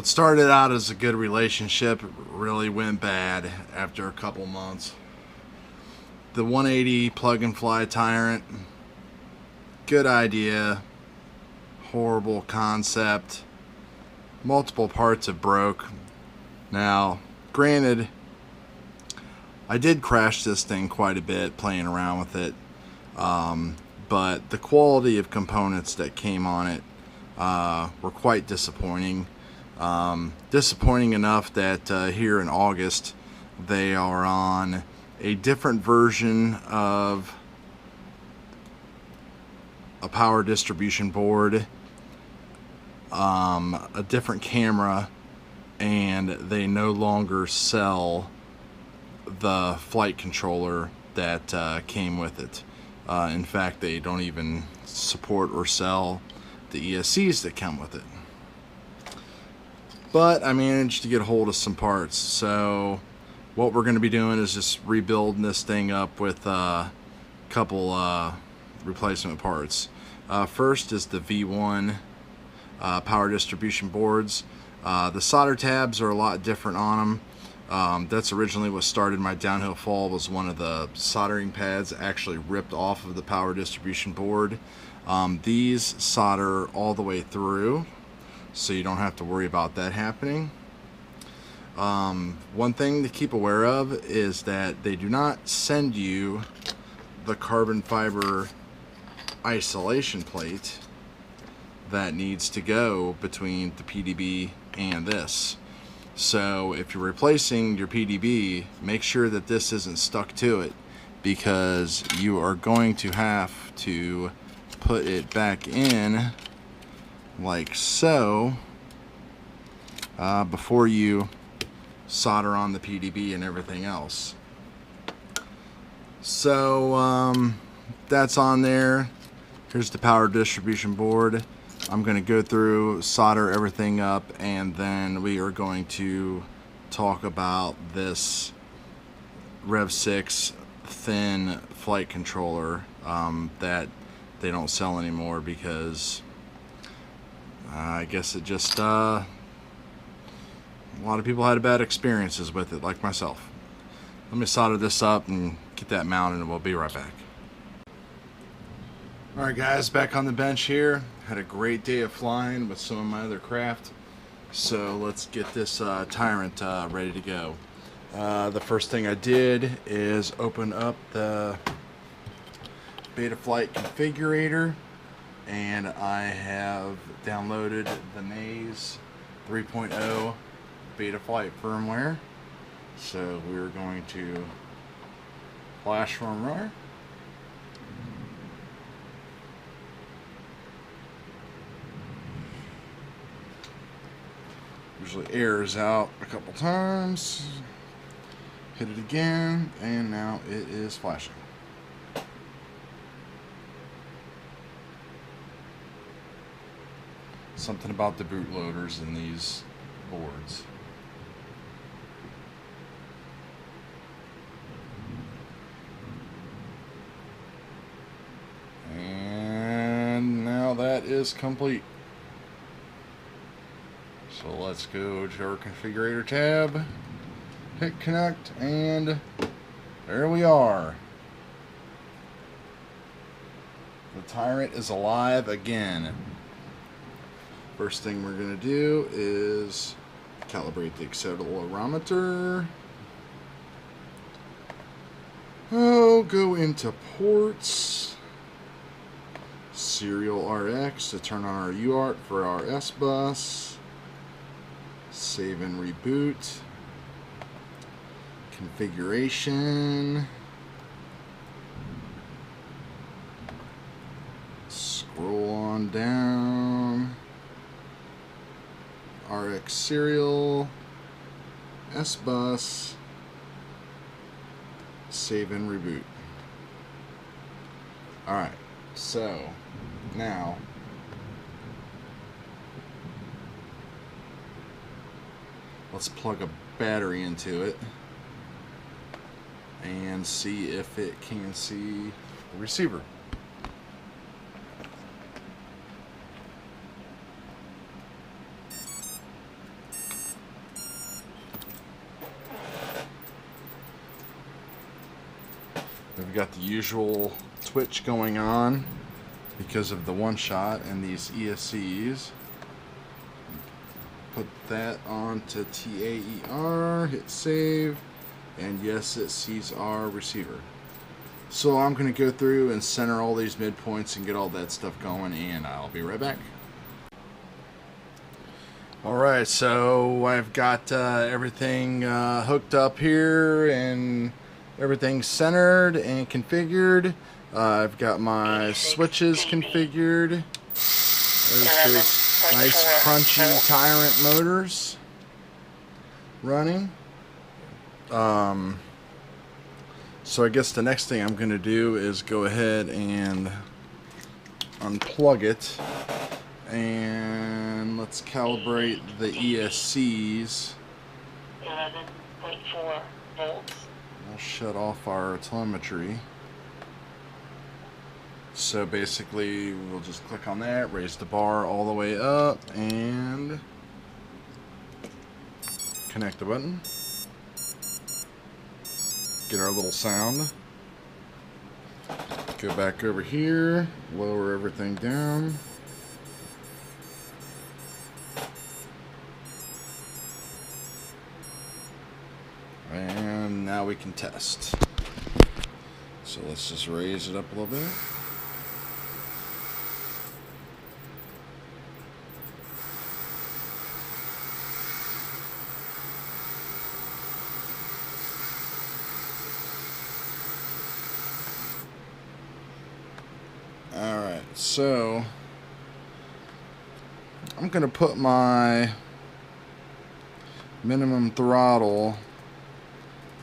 What started out as a good relationship really went bad after a couple months. The 180 plug and fly Tyrant, good idea, horrible concept. Multiple parts have broke. Now, granted, I did crash this thing quite a bit playing around with it, but the quality of components that came on it were quite disappointing. Disappointing enough that here in August they are on a different version of a power distribution board, a different camera, and they no longer sell the flight controller that came with it. In fact, they don't even support or sell the ESCs that come with it. But I managed to get a hold of some parts, so what we're going to be doing is just rebuilding this thing up with a couple replacement parts. First is the V1 power distribution boards. The solder tabs are a lot different on them. That's originally what started my downhill fall, was one of the soldering pads actually ripped off of the power distribution board. These solder all the way through, so you don't have to worry about that happening. One thing to keep aware of is that they do not send you the carbon fiber isolation plate that needs to go between the PDB and this. So if you're replacing your PDB, make sure that this isn't stuck to it, because you are going to have to put it back in like so before you solder on the PDB and everything else. So that's on there. Here's the power distribution board. I'm going to go through, solder everything up, and then we are going to talk about this Rev 6 thin flight controller that they don't sell anymore, because I guess it just a lot of people had bad experiences with it, like myself. Let me solder this up and get that mounted, and we'll be right back. Alright guys, back on the bench here. Had a great day of flying with some of my other craft, so let's get this Tyrant ready to go. The first thing I did is open up the Betaflight configurator, and I have downloaded the NAS 3.0 Betaflight firmware. So we're going to flash firmware. Usually errors out a couple times. Hit it again, and now it is flashing. Something about the bootloaders in these boards. And now that is complete. So let's go to our configurator tab, hit connect, and there we are. The Tyrant is alive again. First thing we're going to do is calibrate the accelerometer. Oh, go into ports. Serial RX to turn on our UART for our S bus. Save and reboot. Configuration. Scroll on down. RX serial. S bus. Save and reboot. Alright, so now let's plug a battery into it and see if it can see the receiver. We've got the usual twitch going on because of the one shot and these ESCs. Put that onto TAER, hit save, and yes, it sees our receiver. So I'm going to go through and center all these midpoints and get all that stuff going, and I'll be right back. Alright, so I've got everything hooked up here and everything centered and configured. I've got my switches configured. There's those nice crunchy Tyrant motors running. So I guess the next thing I'm going to do is go ahead and unplug it, and let's calibrate the ESCs. 11.4 volts. We'll shut off our telemetry. So basically we'll just click on that, raise the bar all the way up, and connect the button. Get our little sound. Go back over here, lower everything down. And now we can test. So let's just raise it up a little bit. Alright, so I'm going to put my minimum throttle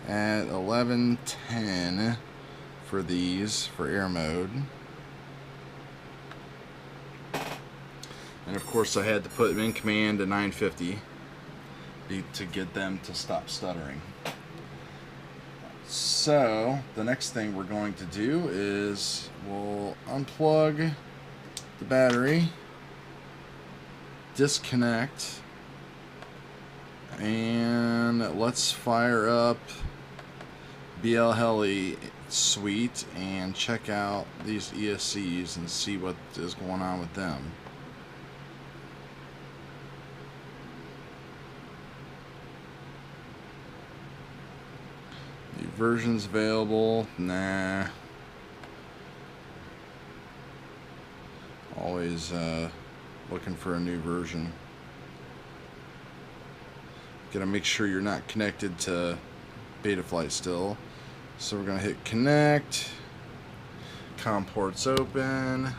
at 1110 for these, for air mode. And of course I had to put them in command to 950 to get them to stop stuttering. So the next thing we're going to do is we'll unplug the battery, disconnect, and let's fire up BLHeli suite and check out these ESCs and see what is going on with them. New versions available? Nah. Always looking for a new version. Gotta make sure you're not connected to Betaflight still. So we're gonna hit connect. COM ports open.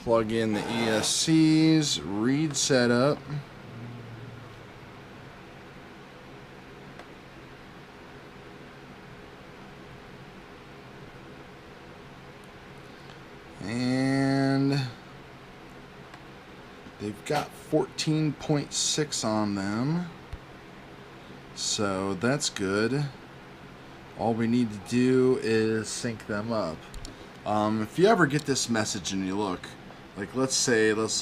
Plug in the ESCs. Read setup. And they've got 14.6 on them, so that's good. All we need to do is sync them up. If you ever get this message and you look, like let's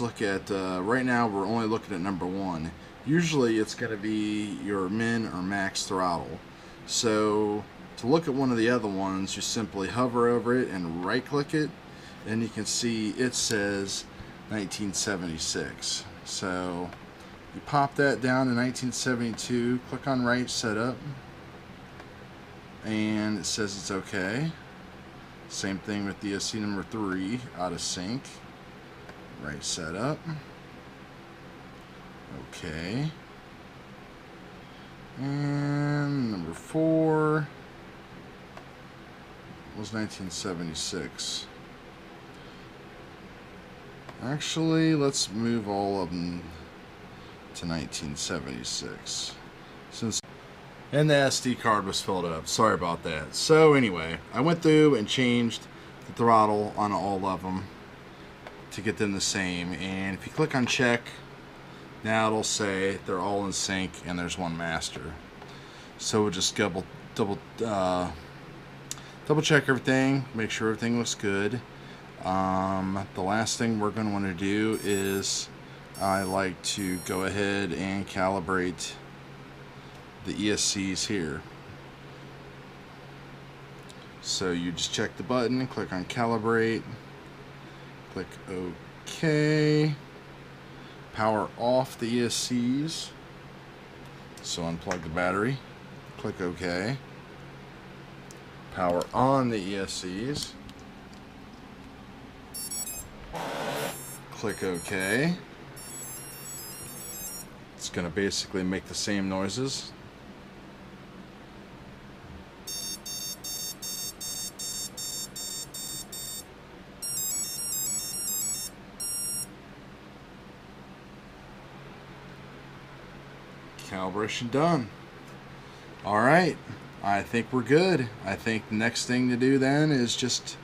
look at, right now we're only looking at number 1. Usually it's going to be your min or max throttle. So to look at one of the other ones, you simply hover over it and right click it, and you can see it says 1976. So you pop that down to 1972, click on right setup, and it says it's okay. Same thing with the ESC number 3, out of sync, right setup, okay. And number 4 was 1976. Actually, let's move all of them to 1976. And the SD card was filled up. Sorry about that. So anyway, I went through and changed the throttle on all of them to get them the same. And if you click on check, now it'll say they're all in sync and there's one master. So we'll just double check everything, make sure everything looks good. The last thing we're going to want to do is I like to go ahead and calibrate the ESCs here. So you just check the button, click on calibrate, click OK, power off the ESCs, so unplug the battery, click OK, power on the ESCs, click OK. It's going to basically make the same noises. Calibration done. Alright, I think we're good. I think the next thing to do then is just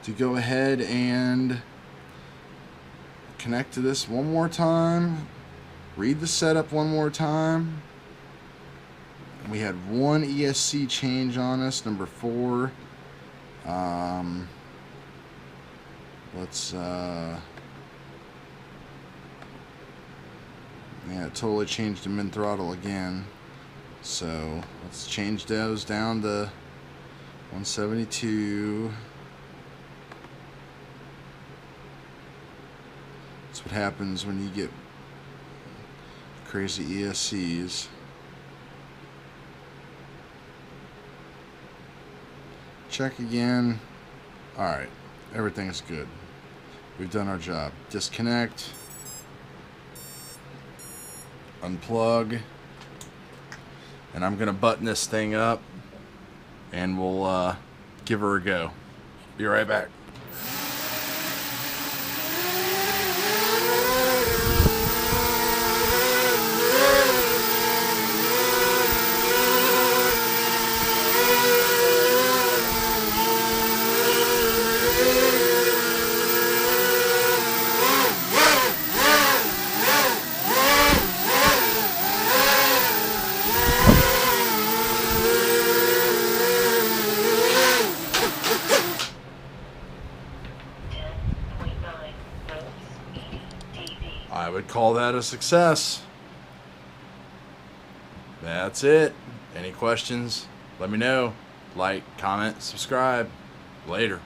to go ahead and connect to this one more time, read the setup one more time. We had one ESC change on us, number 4. Yeah, it totally changed the min throttle again. So let's change those down to 172. That's what happens when you get crazy ESCs. Check again. Alright, everything's good. We've done our job. Disconnect. Unplug. And I'm going to button this thing up and we'll give her a go. Be right back. I would call that a success. That's it. Any questions? Let me know. Like, comment, subscribe. Later.